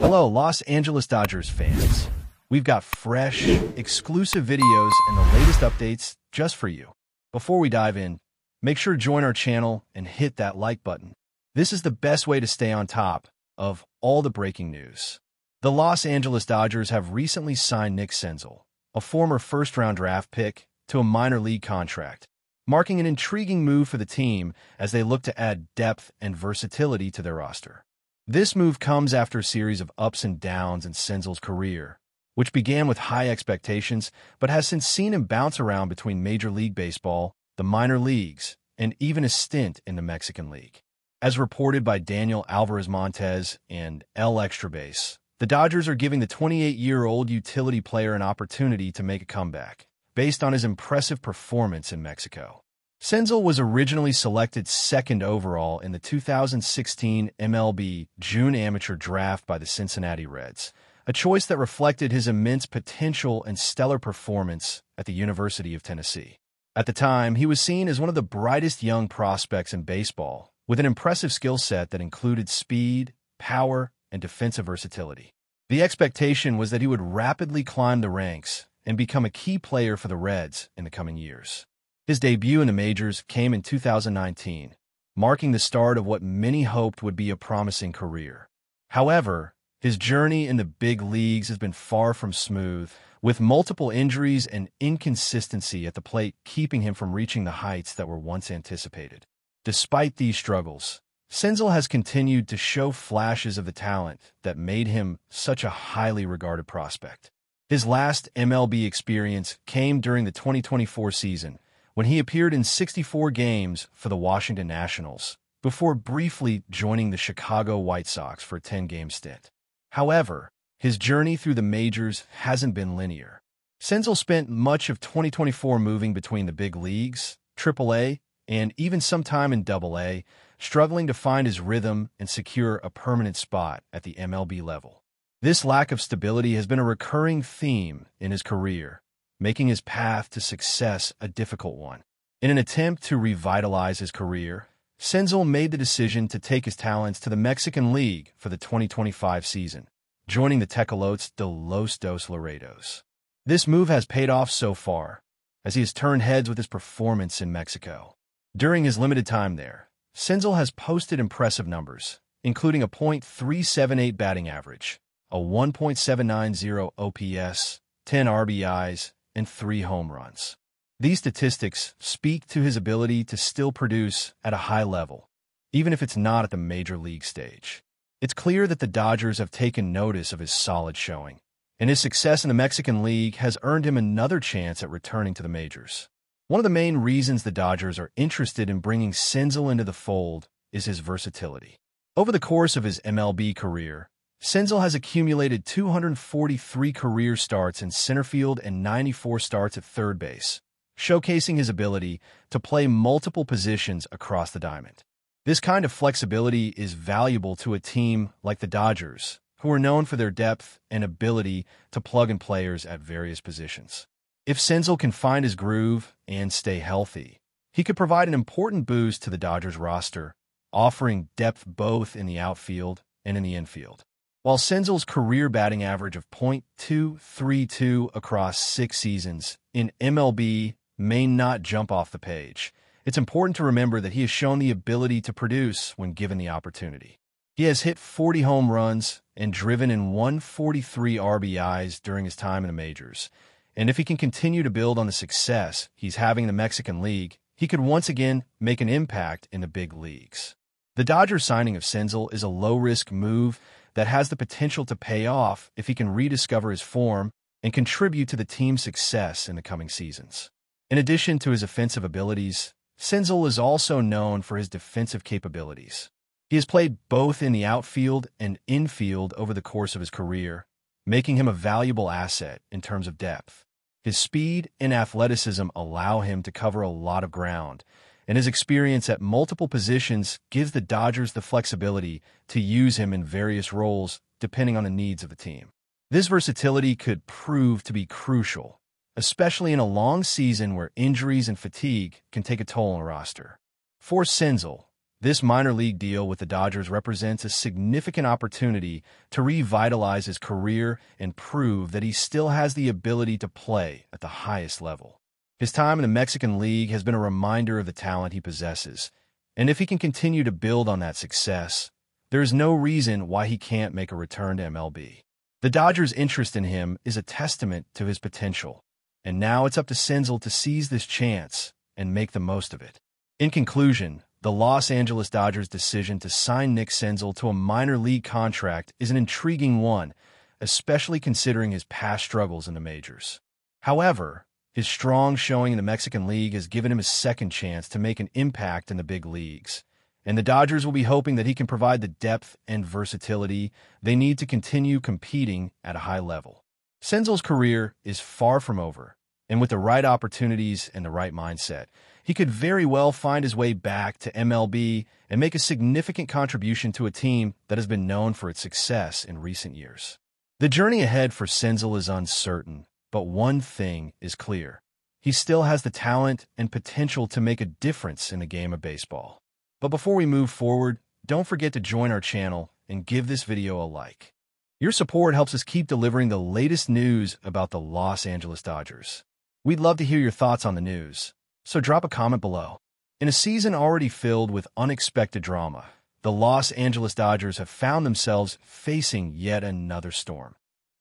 Hello, Los Angeles Dodgers fans. We've got fresh, exclusive videos and the latest updates just for you. Before we dive in, make sure to join our channel and hit that like button. This is the best way to stay on top of all the breaking news. The Los Angeles Dodgers have recently signed Nick Senzel, a former first-round draft pick, to a minor league contract, marking an intriguing move for the team as they look to add depth and versatility to their roster. This move comes after a series of ups and downs in Senzel's career, which began with high expectations but has since seen him bounce around between Major League Baseball, the minor leagues, and even a stint in the Mexican League. As reported by Daniel Alvarez-Montes and El Extra Base, the Dodgers are giving the 28-year-old utility player an opportunity to make a comeback, based on his impressive performance in Mexico. Senzel was originally selected second overall in the 2016 MLB June Amateur Draft by the Cincinnati Reds, a choice that reflected his immense potential and stellar performance at the University of Tennessee. At the time, he was seen as one of the brightest young prospects in baseball, with an impressive skill set that included speed, power, and defensive versatility. The expectation was that he would rapidly climb the ranks and become a key player for the Reds in the coming years. His debut in the majors came in 2019, marking the start of what many hoped would be a promising career. However, his journey in the big leagues has been far from smooth, with multiple injuries and inconsistency at the plate keeping him from reaching the heights that were once anticipated. Despite these struggles, Senzel has continued to show flashes of the talent that made him such a highly regarded prospect. His last MLB experience came during the 2024 season, when he appeared in 64 games for the Washington Nationals, before briefly joining the Chicago White Sox for a 10-game stint. However, his journey through the majors hasn't been linear. Senzel spent much of 2024 moving between the big leagues, AAA, and even some time in AA, struggling to find his rhythm and secure a permanent spot at the MLB level. This lack of stability has been a recurring theme in his career, making his path to success a difficult one. In an attempt to revitalize his career, Senzel made the decision to take his talents to the Mexican League for the 2025 season, joining the Tecolotes de los Dos Laredos. This move has paid off so far, as he has turned heads with his performance in Mexico. During his limited time there, Senzel has posted impressive numbers, including a .378 batting average, a 1.790 OPS, 10 RBIs, and 3 home runs. These statistics speak to his ability to still produce at a high level, even if it's not at the major league stage. It's clear that the Dodgers have taken notice of his solid showing, and his success in the Mexican League has earned him another chance at returning to the majors. One of the main reasons the Dodgers are interested in bringing Senzel into the fold is his versatility. Over the course of his MLB career, Senzel has accumulated 243 career starts in center field and 94 starts at third base, showcasing his ability to play multiple positions across the diamond. This kind of flexibility is valuable to a team like the Dodgers, who are known for their depth and ability to plug in players at various positions. If Senzel can find his groove and stay healthy, he could provide an important boost to the Dodgers roster, offering depth both in the outfield and in the infield. While Senzel's career batting average of .232 across 6 seasons in MLB may not jump off the page, it's important to remember that he has shown the ability to produce when given the opportunity. He has hit 40 home runs and driven in 143 RBIs during his time in the majors, and if he can continue to build on the success he's having in the Mexican League, he could once again make an impact in the big leagues. The Dodgers signing of Senzel is a low-risk move that has the potential to pay off if he can rediscover his form and contribute to the team's success in the coming seasons. In addition to his offensive abilities, Senzel is also known for his defensive capabilities. He has played both in the outfield and infield over the course of his career, making him a valuable asset in terms of depth. His speed and athleticism allow him to cover a lot of ground, and his experience at multiple positions gives the Dodgers the flexibility to use him in various roles depending on the needs of the team. This versatility could prove to be crucial, especially in a long season where injuries and fatigue can take a toll on a roster. For Senzel, This minor league deal with the Dodgers represents a significant opportunity to revitalize his career and prove that he still has the ability to play at the highest level. His time in the Mexican League has been a reminder of the talent he possesses, and if he can continue to build on that success, there is no reason why he can't make a return to MLB. The Dodgers' interest in him is a testament to his potential, and now it's up to Senzel to seize this chance and make the most of it. In conclusion, the Los Angeles Dodgers' decision to sign Nick Senzel to a minor league contract is an intriguing one, especially considering his past struggles in the majors. However, his strong showing in the Mexican League has given him a second chance to make an impact in the big leagues, and the Dodgers will be hoping that he can provide the depth and versatility they need to continue competing at a high level. Senzel's career is far from over, and with the right opportunities and the right mindset, he could very well find his way back to MLB and make a significant contribution to a team that has been known for its success in recent years. The journey ahead for Senzel is uncertain, but one thing is clear. He still has the talent and potential to make a difference in the game of baseball. But before we move forward, don't forget to join our channel and give this video a like. Your support helps us keep delivering the latest news about the Los Angeles Dodgers. We'd love to hear your thoughts on the news, so drop a comment below. In a season already filled with unexpected drama, the Los Angeles Dodgers have found themselves facing yet another storm.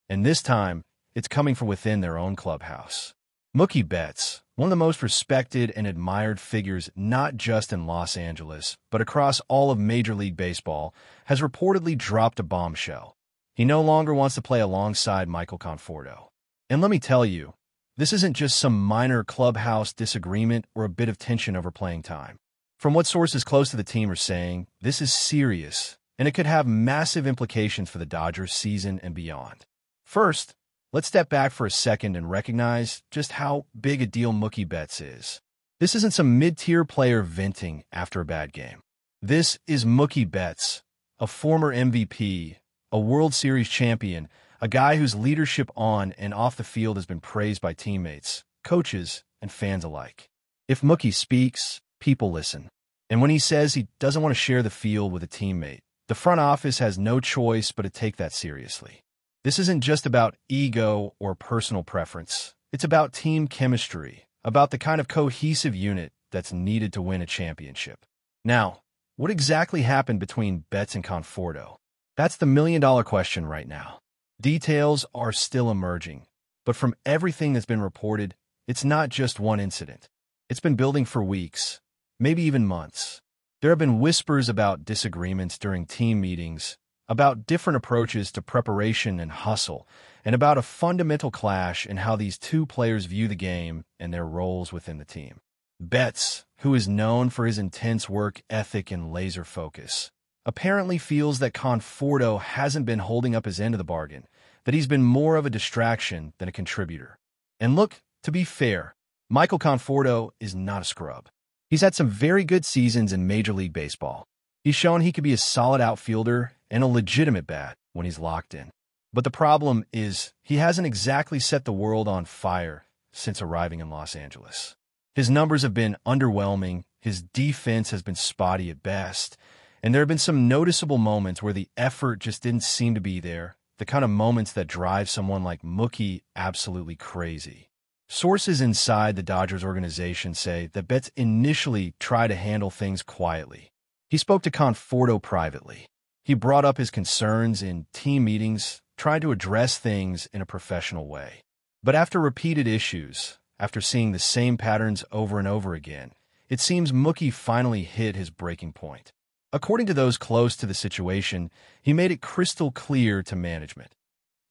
And this time, it's coming from within their own clubhouse. Mookie Betts, one of the most respected and admired figures not just in Los Angeles, but across all of Major League Baseball, has reportedly dropped a bombshell. He no longer wants to play alongside Michael Conforto. And let me tell you, this isn't just some minor clubhouse disagreement or a bit of tension over playing time. From what sources close to the team are saying, this is serious, and it could have massive implications for the Dodgers season and beyond. First, let's step back for a second and recognize just how big a deal Mookie Betts is. This isn't some mid-tier player venting after a bad game. This is Mookie Betts, a former MVP, a World Series champion, a guy whose leadership on and off the field has been praised by teammates, coaches, and fans alike. If Mookie speaks, people listen. And when he says he doesn't want to share the field with a teammate, the front office has no choice but to take that seriously. This isn't just about ego or personal preference. It's about team chemistry, about the kind of cohesive unit that's needed to win a championship. Now, what exactly happened between Betts and Conforto? That's the million-dollar question right now. Details are still emerging, but from everything that's been reported, it's not just one incident. It's been building for weeks, maybe even months. There have been whispers about disagreements during team meetings, about different approaches to preparation and hustle, and about a fundamental clash in how these two players view the game and their roles within the team. Betts, who is known for his intense work ethic and laser focus, apparently feels that Conforto hasn't been holding up his end of the bargain, that he's been more of a distraction than a contributor. And look, to be fair, Michael Conforto is not a scrub. He's had some very good seasons in Major League Baseball. He's shown he could be a solid outfielder and a legitimate bat when he's locked in. But the problem is he hasn't exactly set the world on fire since arriving in Los Angeles. His numbers have been underwhelming, his defense has been spotty at best, and there have been some noticeable moments where the effort just didn't seem to be there, the kind of moments that drive someone like Mookie absolutely crazy. Sources inside the Dodgers organization say that Betts initially tried to handle things quietly. He spoke to Conforto privately. He brought up his concerns in team meetings, tried to address things in a professional way. But after repeated issues, after seeing the same patterns over and over again, it seems Mookie finally hit his breaking point. According to those close to the situation, he made it crystal clear to management.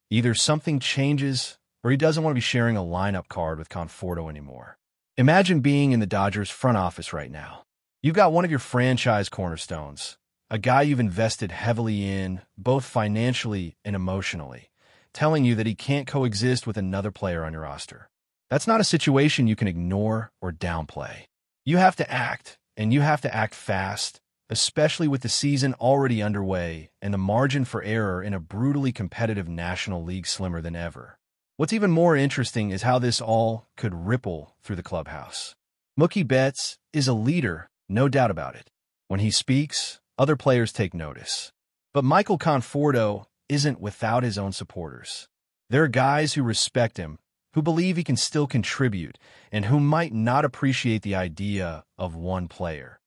Either something changes, or he doesn't want to be sharing a lineup card with Conforto anymore. Imagine being in the Dodgers front office right now. You've got one of your franchise cornerstones, a guy you've invested heavily in, both financially and emotionally, telling you that he can't coexist with another player on your roster. That's not a situation you can ignore or downplay. You have to act, and you have to act fast, especially with the season already underway and the margin for error in a brutally competitive National League slimmer than ever. What's even more interesting is how this all could ripple through the clubhouse. Mookie Betts is a leader, no doubt about it. When he speaks, other players take notice. But Michael Conforto isn't without his own supporters. There are guys who respect him, who believe he can still contribute, and who might not appreciate the idea of one player,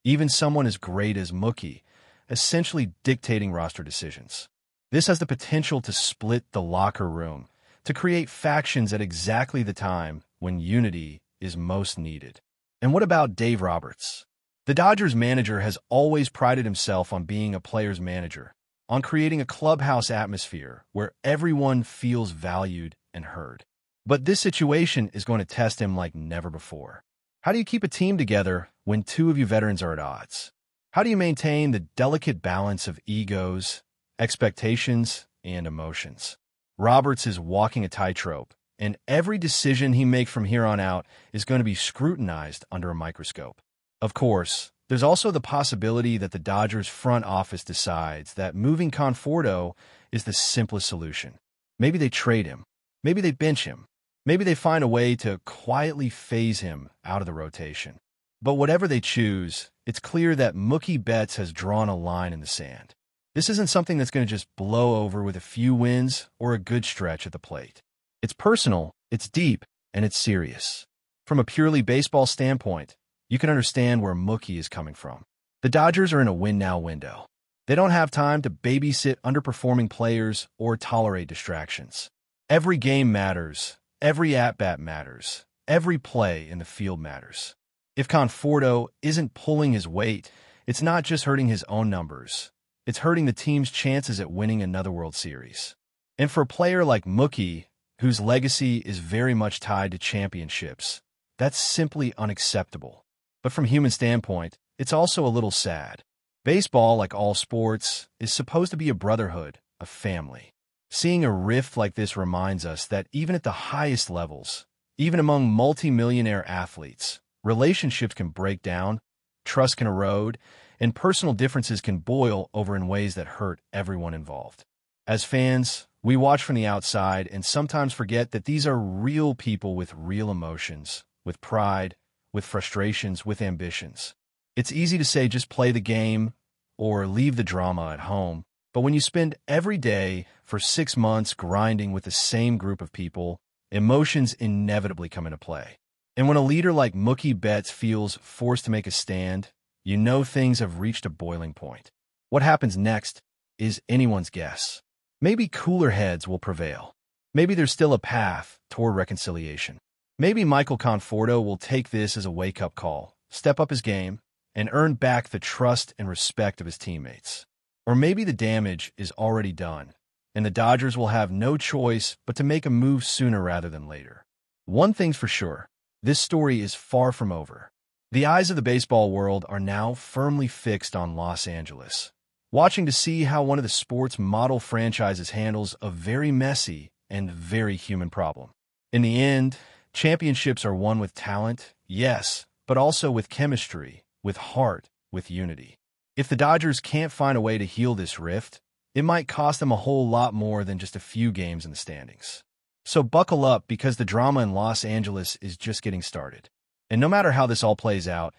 even someone as great as Mookie, essentially dictating roster decisions. This has the potential to split the locker room, to create factions at exactly the time when unity is most needed. And what about Dave Roberts? The Dodgers manager has always prided himself on being a player's manager, on creating a clubhouse atmosphere where everyone feels valued and heard. But this situation is going to test him like never before. How do you keep a team together when two of you veterans are at odds? How do you maintain the delicate balance of egos, expectations, and emotions? Roberts is walking a tightrope, and every decision he makes from here on out is going to be scrutinized under a microscope. Of course, there's also the possibility that the Dodgers front office decides that moving Conforto is the simplest solution. Maybe they trade him. Maybe they bench him. Maybe they find a way to quietly phase him out of the rotation. But whatever they choose, it's clear that Mookie Betts has drawn a line in the sand. This isn't something that's going to just blow over with a few wins or a good stretch at the plate. It's personal, it's deep, and it's serious. From a purely baseball standpoint, you can understand where Mookie is coming from. The Dodgers are in a win-now window. They don't have time to babysit underperforming players or tolerate distractions. Every game matters, every at-bat matters, every play in the field matters. If Conforto isn't pulling his weight, it's not just hurting his own numbers. It's hurting the team's chances at winning another World Series. And for a player like Mookie, whose legacy is very much tied to championships, that's simply unacceptable. But from a human standpoint, it's also a little sad. Baseball, like all sports, is supposed to be a brotherhood, a family. Seeing a rift like this reminds us that even at the highest levels, even among multi-millionaire athletes, relationships can break down, trust can erode, and personal differences can boil over in ways that hurt everyone involved. As fans, we watch from the outside and sometimes forget that these are real people with real emotions, with pride, with frustrations, with ambitions. It's easy to say just play the game or leave the drama at home, but when you spend every day for 6 months grinding with the same group of people, emotions inevitably come into play. And when a leader like Mookie Betts feels forced to make a stand, you know things have reached a boiling point. What happens next is anyone's guess. Maybe cooler heads will prevail. Maybe there's still a path toward reconciliation. Maybe Michael Conforto will take this as a wake-up call, step up his game, and earn back the trust and respect of his teammates. Or maybe the damage is already done, and the Dodgers will have no choice but to make a move sooner rather than later. One thing's for sure. This story is far from over. The eyes of the baseball world are now firmly fixed on Los Angeles, watching to see how one of the sport's model franchises handles a very messy and very human problem. In the end, championships are won with talent, yes, but also with chemistry, with heart, with unity. If the Dodgers can't find a way to heal this rift, it might cost them a whole lot more than just a few games in the standings. So buckle up, because the drama in Los Angeles is just getting started. And no matter how this all plays out,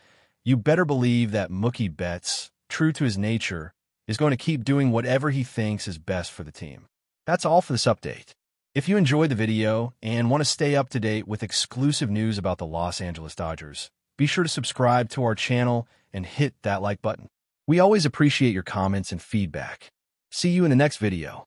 you better believe that Mookie Betts, true to his nature, is going to keep doing whatever he thinks is best for the team. That's all for this update. If you enjoyed the video and want to stay up to date with exclusive news about the Los Angeles Dodgers, be sure to subscribe to our channel and hit that like button. We always appreciate your comments and feedback. See you in the next video.